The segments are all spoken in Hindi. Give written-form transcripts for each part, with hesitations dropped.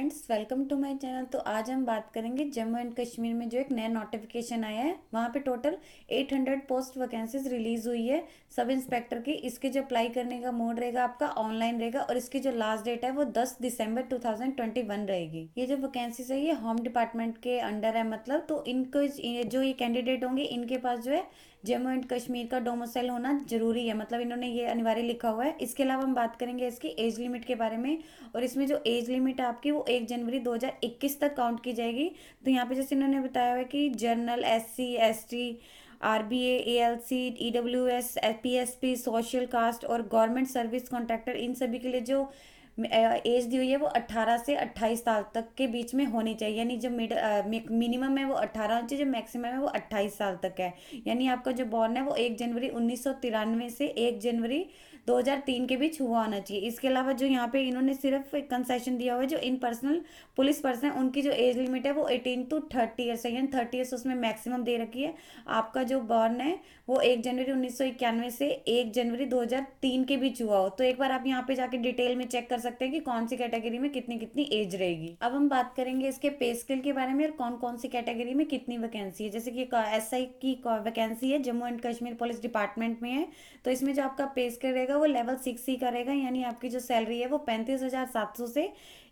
Friends, welcome to my channel. तो आज हम बात करेंगे जम्मू एंड कश्मीर में जो एक नया नोटिफिकेशन आया है। वहाँ पे टोटल 800 पोस्ट वैकेंसीज रिलीज हुई है सब इंस्पेक्टर की। इसके जो अप्लाई करने का मोड रहेगा आपका ऑनलाइन रहेगा और इसकी जो लास्ट डेट है वो 10 दिसंबर 2021 रहेगी। ये जो वैकेंसीज है ये होम डिपार्टमेंट के अंडर है, मतलब तो इनको जो ये कैंडिडेट होंगे इनके पास जो है जम्मू एंड कश्मीर का डोमिसाइल होना जरूरी है, मतलब इन्होंने ये अनिवार्य लिखा हुआ है। इसके अलावा हम बात करेंगे इसकी एज लिमिट के बारे में। और इसमें जो एज लिमिट है आपकी वो 1 जनवरी 2021 तक काउंट की जाएगी। तो यहाँ पे जैसे इन्होंने बताया हुआ है कि general, SC ST, RBA, ALC, EWS, PSP, social caste और गवर्नमेंट सर्विस कॉन्ट्रैक्टर, इन सभी के लिए जो एज दी हुई है वो 18 से 28 साल तक के बीच में होनी चाहिए। यानी जो मिनिमम है वो 18 होनी चाहिए, जो मैक्सिमम है वो 28 साल तक है। यानी आपका जो बॉर्न है वो 1 जनवरी 1993 से 1 जनवरी 2003 के बीच हुआ होना चाहिए। इसके अलावा जो यहाँ पे इन्होंने सिर्फ एक कंसेशन दिया हुआ है, जो इन पर्सनल पुलिस पर्सन है उनकी जो एज लिमिट है वो 18 to 30 ईयर्स है, यानी 30 ईयर्स उसमें मैक्सिमम दे रखी है। आपका जो बॉर्न है वो 1 जनवरी 1991 से 1 जनवरी 2003 के बीच हुआ हो। तो एक बार आप यहाँ पे जाके डिटेल में चेक कर सकते हैं कि कौन सी कैटेगरी में कितनी कितनी एज रहेगी। अब हम बात करेंगे इसके पे स्केल के बारे में और कौन कौन सी कैटेगरी में कितनी वैकेंसी है। जैसे कि SI की वैकेंसी है, Jammu and Kashmir police department में है। तो इसमें जो आपका पे स्केल रहेगा वो लेवल 6 ही का रहेगा, यानी आपकी जो सैलरी है वो 35,700 से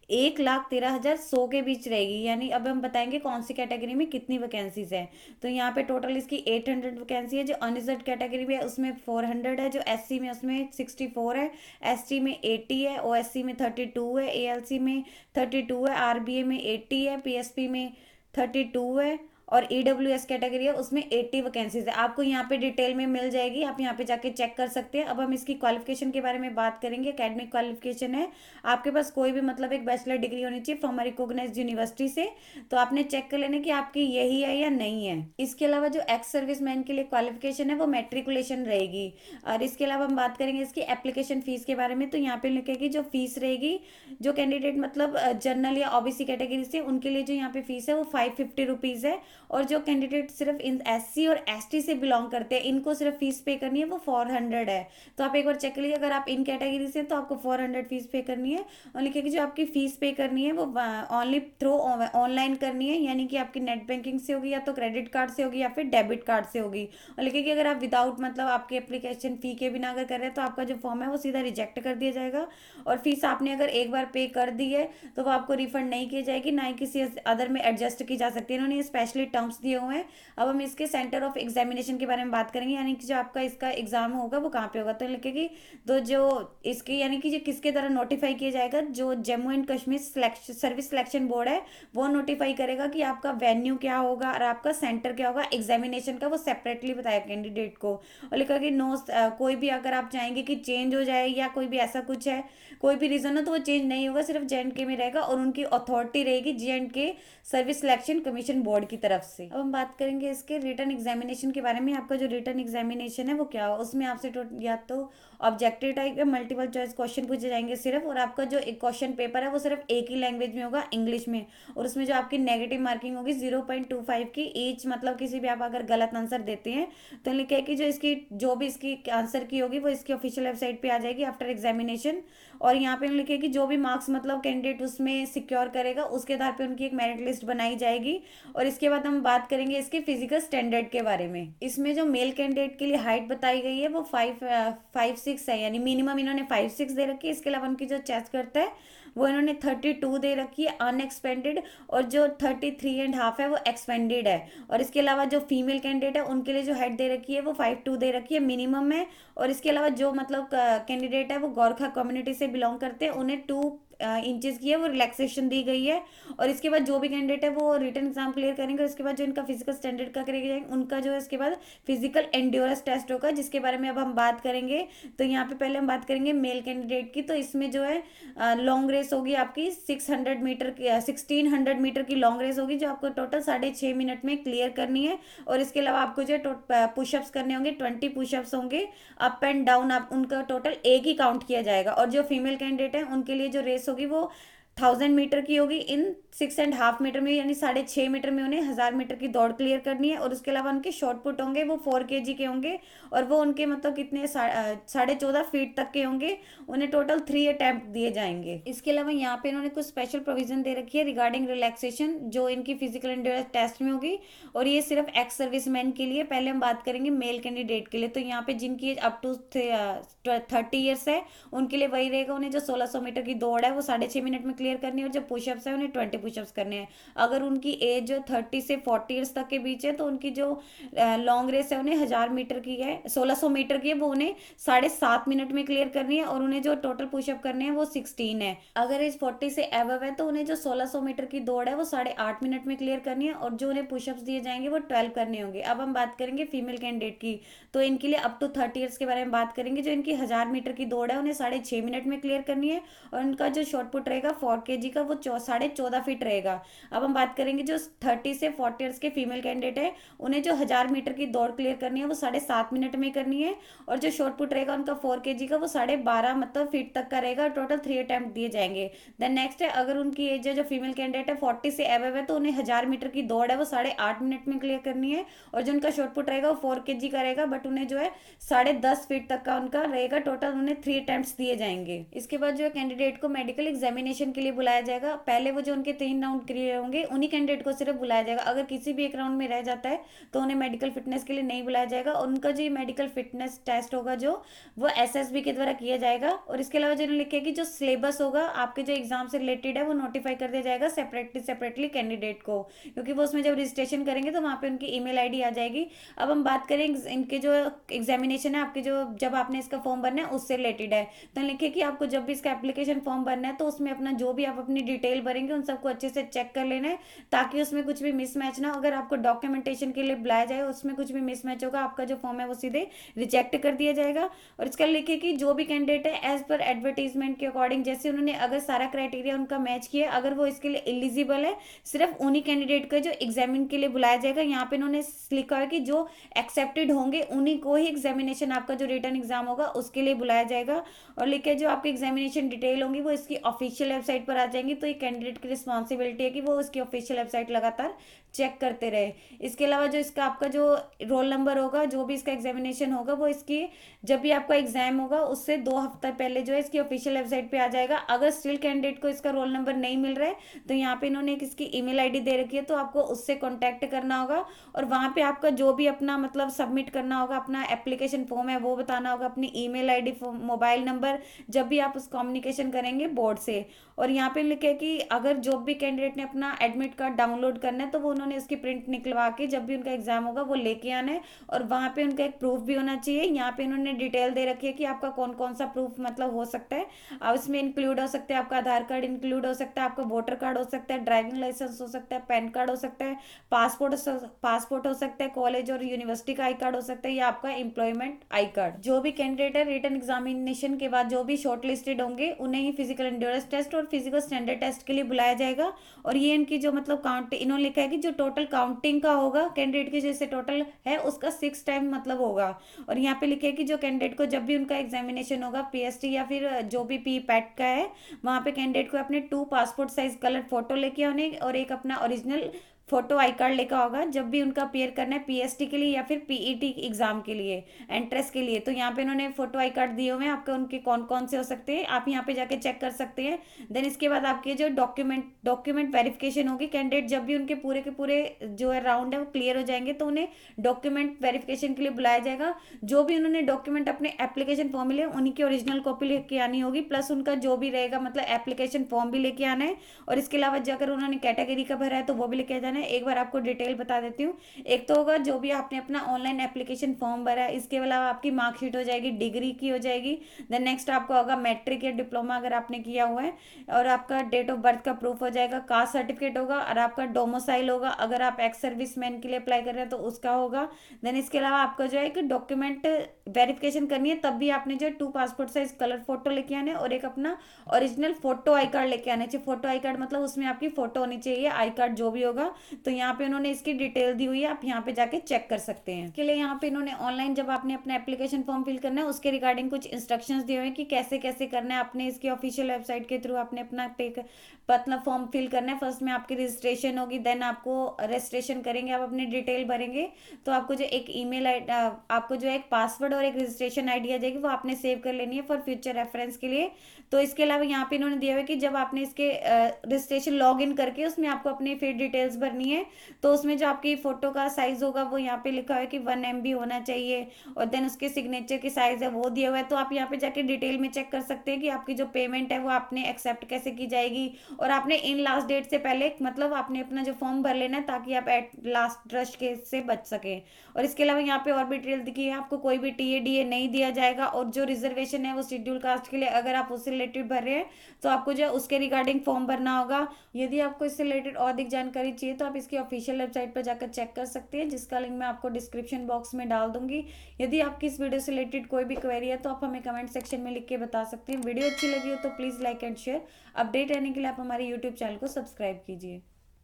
1,13,100 के बीच रहेगी। यानी अब हम बताएंगे कौन सी कैटेगरी में कितनी वैकेंसीज है। तो यहाँ पे टोटल इसकी 800 वैकेंसी है। जो अनरिजर्व कैटेगरी में है उसमें 400 है, जो SC में उसमें 64 है, ST में 80 है, OSC में 32 है, ALC में 32 है, RBA में 80 है, PSP में 32 है और EWS कैटेगरी है उसमें 80 वैकेंसीज है। आपको यहाँ पे डिटेल में मिल जाएगी, आप यहाँ पे जाके चेक कर सकते हैं। अब हम इसकी क्वालिफिकेशन के बारे में बात करेंगे। एकेडमिक क्वालिफिकेशन है आपके पास कोई भी मतलब एक बैचलर डिग्री होनी चाहिए फ्रॉम अ रिकॉग्नाइज्ड यूनिवर्सिटी से। तो आपने चेक कर लेना कि आपकी यही है या नहीं है। इसके अलावा जो एक्स सर्विस मैन के लिए क्वालिफिकेशन है वो मेट्रिकुलेशन रहेगी। और इसके अलावा हम बात करेंगे इसकी एप्लीकेशन फीस के बारे में। तो यहाँ पे लिखेगी जो फीस रहेगी, जो कैंडिडेट मतलब जनरल या OBC कैटेगरी से उनके लिए जो यहाँ पे फीस है वो 550 रुपीज़ है। और जो कैंडिडेट सिर्फ इन SC और ST से बिलोंग करते हैं इनको सिर्फ फीस पे करनी है वो 400 है। तो आप एक बार चेक करिए, अगर आप इन कैटेगरी से तो आपको 400 फीस पे करनी है। और लिखिए कि जो आपकी फीस पे करनी है वो ओनली थ्रू ऑनलाइन करनी है, यानी कि आपकी नेट बैंकिंग से होगी या तो क्रेडिट कार्ड से होगी या फिर डेबिट कार्ड से होगी। और लिखिए कि अगर आप विदाउट मतलब आपकी एप्लीकेशन फी के बिना अगर कर रहे हैं तो आपका जो फॉर्म है वो सीधा रिजेक्ट कर दिया जाएगा। और फीस आपने अगर एक बार पे कर दी है तो वो आपको रिफंड नहीं की जाएगी, ना ही किसी अदर में एडजस्ट की जा सकती है। इन्होंने स्पेशली टर्म्स दिए हुए हैं। अब हम इसके सेंटर ऑफ एग्जामिनेशन के बारे में बात करेंगे, यानी कि जो आपका इसका एग्जाम होगा वो कहाँ पे होगा। तो लिखेगी तो जो इसके यानी कि जो किसके द्वारा नोटिफाई किया जाएगा, जो Jammu and Kashmir service selection board है वो नोटिफाई करेगा कि आपका वेन्यू क्या होगा और आपका सेंटर क्या होगा एग्जामिनेशन का, वो सेपरेटली बताया कैंडिडेट को। और लिखा कि नो कोई भी अगर आप चाहेंगे कि चेंज हो जाए या कोई भी ऐसा कुछ है, कोई भी रीजन हो, तो वो चेंज नहीं होगा, सिर्फ JNK में रहेगा और उनकी अथॉरिटी रहेगी JNK service selection commission board की तरफ से। अब हम बात करेंगे इसके रिटर्न एग्जामिनेशन के बारे में। आपका जो रिटर्न एग्जामिनेशन है वो क्या हो, उसमें आपसे या तो ऑब्जेक्टिव टाइप या मल्टीपल चॉइस क्वेश्चन पूछे जाएंगे सिर्फ। और आपका जो एक क्वेश्चन पेपर है वो सिर्फ एक ही लैंग्वेज में होगा, इंग्लिश में। और उसमें जो आपकी नेगेटिव मार्किंग होगी 0.25 की ईच, मतलब किसी भी आप अगर गलत आंसर देते हैं तो लिखे है कि जो इसकी जो भी इसकी आंसर की होगी वो इसकी ऑफिशियल वेबसाइट पे आ जाएगी आफ्टर एग्जामिनेशन। और यहाँ पे लिखे कि जो भी मार्क्स मतलब कैंडिडेट उसमें सिक्योर करेगा उसके आधार पे उनकी एक मेरिट लिस्ट बनाई जाएगी। और इसके बाद हम बात करेंगे इसके फिजिकल स्टैंडर्ड के बारे में। इसमें जो मेल कैंडिडेट के लिए हाइट बताई गई है वो 5'6" है, यानी मिनिमम इन्होंने 5'6" दे रखी है। इसके अलावा उनकी जो चेस्ट करता है वो इन्होंने 32 दे रखी है अनएक्सपेंडेड, और जो 33.5 है वो एक्सपेंडेड है। और इसके अलावा जो फीमेल कैंडिडेट है उनके लिए जो हाइट दे रखी है वो 5'2" दे रखी है मिनिमम है। और इसके अलावा जो मतलब कैंडिडेट है वो गोरखा कम्युनिटी से बिलोंग करते हैं उन्हें 2 इंचेस की है वो रिलैक्सेशन दी गई है। और इसके बाद जो भी कैंडिडेट है वो रिटर्न एग्जाम क्लियर करेंगे, उसके बाद जो इनका फिजिकल स्टैंडर्ड का करेंगे उनका जो है इसके बाद फिजिकल एंड्योरेंस टेस्ट होगा, जिसके बारे में अब हम बात करेंगे। तो यहाँ पे पहले हम बात करेंगे मेल कैंडिडेट की। तो इसमें जो है लॉन्ग रेस होगी आपकी 600 मीटर की, 1600 मीटर की लॉन्ग रेस होगी, जो आपको टोटल 6.5 मिनट में क्लियर करनी है। और इसके अलावा आपको जो है पुशअप्स करने होंगे, 20 पुशअप्स होंगे अप एंड डाउन, आप उनका टोटल एक ही काउंट किया जाएगा। और जो फीमेल कैंडिडेट है उनके लिए जो रेस होगी वो 1000 मीटर की होगी इन 6.5 मीटर में, यानी 6.5 मीटर में उन्हें 1000 मीटर की दौड़ क्लियर करनी है। और उसके अलावा उनके शॉर्ट पुट होंगे वो 4 kg के होंगे, और वो उनके मतलब कितने 14.5 फीट तक के होंगे। उन्हें टोटल 3 अटेम्प्ट दिए जाएंगे। इसके अलावा यहाँ पे इन्होंने कुछ स्पेशल प्रोविजन दे रखी है रिगार्डिंग रिलैक्सेशन, जो इनकी फिजिकल एंड्योरेंस टेस्ट में होगी, और ये सिर्फ एक्स सर्विसमैन के लिए। पहले हम बात करेंगे मेल कैंडिडेट के लिए, तो यहाँ पे जिनकी एज अप टू 30 ईयर्स है उनके लिए वही रहेगा। उन्हें जो 1600 मीटर की दौड़ है वो 6.5 मिनट में क्लियर करनी है, और जो पुशअप्स है उन्हें 20 पुशअप्स करने हैं। अगर उनकी एज 30 से 40 ईयर्स तक के बीच है तो उनकी जो लॉन्ग रेस है उन्हें 1000 मीटर की है, 1600 मीटर की है, वो उन्हें 7.5 मिनट में क्लियर करनी है। और उन्हें जो टोटल पुशअप करने हैं वो 16 है। अगर एज 40 से एबव है तो उन्हें जो 1600 मीटर की दौड़ है वो 8.5 मिनट में क्लियर करनी है, और जो उन्हें पुशअप्स दिए जाएंगे वो 12 करने होंगे। अब हम बात करेंगे फीमेल कैंडिडेट की, तो इनके लिए अप टू 30 ईयर्स के बारे में बात करेंगे। जो इनकी 1000 मीटर की दौड़ है उन्हें 6.5 मिनट में क्लियर करनी है, और उनका जो शॉर्ट पुट रहेगा 4 kg का वो 14.5 फीट रहेगा। अब हम बात करेंगे जो 30 से 40 ईयर्स के फीमेल कैंडिडेट है, उन्हें जो 1000 मीटर की दौड़ क्लियर करनी है वो 7.5 मिनट में करनी है, और जो शॉर्ट पुट रहेगा उनका 4 kg का वो 12.5 मतलब फीट तक का रहेगा। टोटल 3 अटेम्प्ट दिए जाएंगे। देन नेक्स्ट है, अगर उनकी एज है जो फीमेल कैंडिडेट है 40 से एबव है तो उन्हें 1000 मीटर की दौड़ है वो 8.5 मिनट में क्लियर करनी है, और जो उनका शॉर्ट पुट रहेगा वो 4 kg का रहेगा, बट उन्हें जो है 10.5 फीट तक का उनका रहेगा। टोटल उन्हें 3 अटेम्प्ट दिए जाएंगे। इसके बाद जो है कैंडिडेट को मेडिकल एग्जामिनेशन के लिए बुलाया जाएगा। पहले वो जो उनके 3 राउंड क्लियर होंगे उन्हीं कैंडिडेट को सिर्फ बुलाया जाएगा। अगर किसी भी एक राउंड में रह जाता है तो उन्हें मेडिकल फिटनेस के लिए नहीं बुलाया जाएगा। और उनका जो मेडिकल फिटनेस टेस्ट होगा जो वो एसएसबी के द्वारा किया जाएगा। और इसके अलावा जो लिखे कि जो सिलेबस होगा आपके जो एग्जाम से रिलेटेड है वो नोटिफाई कर दिया जाएगा सेपरेटली कैंडिडेट को, क्योंकि वो उसमें जब रजिस्ट्रेशन करेंगे तो वहाँ पे उनकी ईमेल आईडी आ जाएगी। अब हम बात करें इनके जो एग्जामिनेशन है आपके जो जब आपने इसका फॉर्म भरना है उससे रिलेटेड है, तो लिखे कि आपको जब भी इसका एप्लीकेशन फॉर्म भरना है तो उसमें अपना जो भी आप अपनी डिटेल भरेंगे उन सबको अच्छे से चेक कर लेना है, ताकि उसमें कुछ भी मिसमैच ना हो। अगर आपको डॉक्यूमेंटेशन के लिए बुलाया जाए उसमें कुछ भी मिसमैच होगा, आपका जो फॉर्म है वो सीधे रिजेक्ट कर दिया जाएगा। और इसका लिखे कि जो भी कैंडिडेट है एज पर एडवर्टीजमेंट के अकॉर्डिंग, जैसे उन्होंने अगर सारा क्राइटेरिया उनका मैच किया, अगर वो इसके लिए एलिजिबल है, सिर्फ उन्हीं कैंडिडेट का जो एग्जामिन के लिए बुलाया जाएगा। यहाँ पे इन्होंने लिखा है कि जो एक्सेप्टेड होंगे उन्हीं को ही एग्जामिनेशन आपका जो रिटर्न एग्जाम होगा उसके लिए बुलाया जाएगा। और लिखे जो आपकी एग्जामिनेशन डिटेल होंगी वो इसकी ऑफिशियल वेबसाइट पर आ जाएंगी, तो ये कैंडिडेट की रिस्पॉन्सिबिलिटी है कि वो उसकी ऑफिशियल वेबसाइट लगातार चेक करते रहे। इसके अलावा जो इसका आपका जो रोल नंबर होगा, जो भी इसका एग्जामिनेशन होगा वो इसकी जब भी आपका एग्जाम होगा उससे 2 हफ्ता पहले जो है इसकी ऑफिशियल वेबसाइट पे आ जाएगा। अगर स्टिल कैंडिडेट को इसका रोल नंबर नहीं मिल रहा है तो यहाँ पे इन्होंने एक इसकी ईमेल आईडी दे रखी है, तो आपको उससे कांटेक्ट करना होगा, और वहाँ पे आपका जो भी अपना मतलब सबमिट करना होगा, अपना एप्लीकेशन फॉर्म है वो बताना होगा, अपनी ईमेल आईडी, मोबाइल नंबर, जब भी आप उस कम्युनिकेशन करेंगे बोर्ड से। और यहाँ पे लिखे कि अगर जो भी कैंडिडेट ने अपना एडमिट कार्ड डाउनलोड करना है तो वो उन्होंने उसकी प्रिंट निकलवा के जब भी उनका एग्जाम होगा वो लेके आना है, और वहाँ पे उनका एक प्रूफ भी होना चाहिए। यहाँ पे इन्होंने डिटेल दे रखी है कि आपका कौन कौन सा प्रूफ मतलब हो सकता है। अब इसमें इंक्लूड हो सकता है आपका आधार कार्ड इंक्लूड हो सकता है, आपका वोटर कार्ड हो सकता है, ड्राइविंग लाइसेंस हो सकता है, पैन कार्ड हो सकता है, पासपोर्ट हो सकता है, कॉलेज और यूनिवर्सिटी का आई कार्ड हो सकता है, या आपका एम्प्लॉयमेंट आई कार्ड। जो भी कैंडिडेट है रिटन एग्जामिनेशन के बाद जो भी शॉर्ट लिस्टेड होंगे उन्हें ही फिजिकल एंड्योरेंस टेस्ट और फिजिकल स्टैंडर्ड टेस्ट के लिए बुलाया जाएगा। और ये इनकी जो मतलब काउंट इन्होंने लिखा है कि जो टोटल काउंटिंग का होगा कैंडिडेट की जैसे टोटल है उसका 6 टाइम मतलब होगा। और यहाँ पे लिखे है कि जो कैंडिडेट को जब भी उनका एग्जामिनेशन होगा पीएसटी या फिर जो भी पी पैट का है, वहाँ पे कैंडिडेट को अपने 2 पासपोर्ट साइज कलर फोटो लेके आने और एक अपना ओरिजिनल फोटो आई कार्ड लेकर होगा जब भी उनका अपेयर करना है पीएसटी के लिए या फिर पीईटी एग्जाम के लिए, एंट्रेंस के लिए। तो यहाँ पे इन्होंने फोटो आई कार्ड दिए हुए हैं आपके, उनके कौन कौन से हो सकते हैं आप यहाँ पे जाके चेक कर सकते हैं। देन इसके बाद आपके जो डॉक्यूमेंट वेरिफिकेशन होगी, कैंडिडेट जब भी उनके पूरे के पूरे जो है राउंड है वो क्लियर हो जाएंगे तो उन्हें डॉक्यूमेंट वेरिफिकेशन के लिए बुलाया जाएगा। जो भी उन्होंने डॉक्यूमेंट अपने एप्लीकेशन फॉर्म में लिए उन्हीं की ओरिजिनल कॉपी लेके आनी होगी, प्लस उनका जो भी रहेगा मतलब एप्लीकेशन फॉर्म भी लेके आना है। और इसके अलावा अगर उन्होंने कैटेगरी का भरा है तो वो भी लेके जाना है। एक बार आपको डिटेल बता देती हूँ। एक तो होगा जो भी आपने अपना ऑनलाइन एप्लीकेशन फॉर्म भरा है, इसके अलावा आपकी मार्कशीट हो जाएगी, डिग्री की हो जाएगी। देन नेक्स्ट आपका होगा मैट्रिक या डिप्लोमा अगर आपने किया हुआ है, और आपका डेट ऑफ बर्थ का प्रूफ हो जाएगा, कास्ट सर्टिफिकेट होगा, और आपका डोमिसाइल होगा अगर आप एक्स सर्विस मैन के लिए अप्लाई कर रहे हैं तो उसका होगा। देन इसके अलावा आपका जो है एक डॉक्यूमेंट वेरिफिकेशन करनी है, तब भी आपने जो है 2 पासपोर्ट साइज कलर फोटो लेके आने और एक अपना ओरिजिनल फोटो आई कार्ड लेके आने चाहिए। फोटो आई कार्ड मतलब उसमें आपकी फोटो होनी चाहिए, आई कार्ड जो भी होगा। तो यहाँ पे उन्होंने इसकी डिटेल दी हुई है, आप यहाँ पे जाके चेक कर सकते हैं। इसके लिए यहाँ पे इन्होंने ऑनलाइन जब आपने अपना एप्लीकेशन फॉर्म फिल करना है उसके रिगार्डिंग कुछ इंस्ट्रक्शंस दिए हुए हैं कि कैसे कैसे करना है। आपने इसकी ऑफिशियल वेबसाइट के थ्रू आपने अपना मतलब फॉर्म फिल करना है। फर्स्ट में आपकी रजिस्ट्रेशन होगी, देन आपको रजिस्ट्रेशन करेंगे, आप अपनी डिटेल भरेंगे तो आपको जो एक ईमेल आपको जो एक पासवर्ड और एक रजिस्ट्रेशन आईडी आ जाएगी, वो आपने सेव कर लेनी है फॉर फ्यूचर रेफरेंस के लिए। तो इसके अलावा यहाँ पे इन्होंने दिया हुआ है कि जब आपने इसके रजिस्ट्रेशन लॉग इन करके उसमें आपको अपनी फिर डिटेल्स भरनी है, तो उसमें जो आपकी फोटो का साइज होगा वो यहाँ पे लिखा हुआ है कि 1 MB होना चाहिए, और देन उसके सिग्नेचर की साइज है वो दिया हुआ है। तो आप यहाँ पे जाके डिटेल में चेक कर सकते हैं कि आपकी जो पेमेंट है वो आपने एक्सेप्ट कैसे की जाएगी, और आपने इन लास्ट डेट से पहले मतलब आपने अपना जो फॉर्म भर लेना है ताकि आप एट लास्ट रश के से बच सके। और इसके अलावा यहाँ पे और भी डिटेल दिखी है, आपको कोई भी TADA नहीं दिया जाएगा, और जो रिजर्वेशन है वो शेड्यूल कास्ट के लिए अगर आप उससे रिलेटेड भर रहे हैं तो आपको जो है उसके रिगार्डिंग फॉर्म भरना होगा। यदि आपको इससे रिलेटेड और अधिक जानकारी चाहिए तो आप इसकी ऑफिशियल वेबसाइट पर जाकर चेक कर सकते हैं, जिसका लिंक मैं आपको डिस्क्रिप्शन बॉक्स में डाल दूंगी। यदि आपकी इस वीडियो से रिलेटेड कोई भी क्वेरी है तो आप हमें कमेंट सेक्शन में लिख के बता सकते हैं। वीडियो अच्छी लगी हो तो please like and share. Update रहने के लिए आप हमारे यूट्यूब चैनल को सब्सक्राइब कीजिए।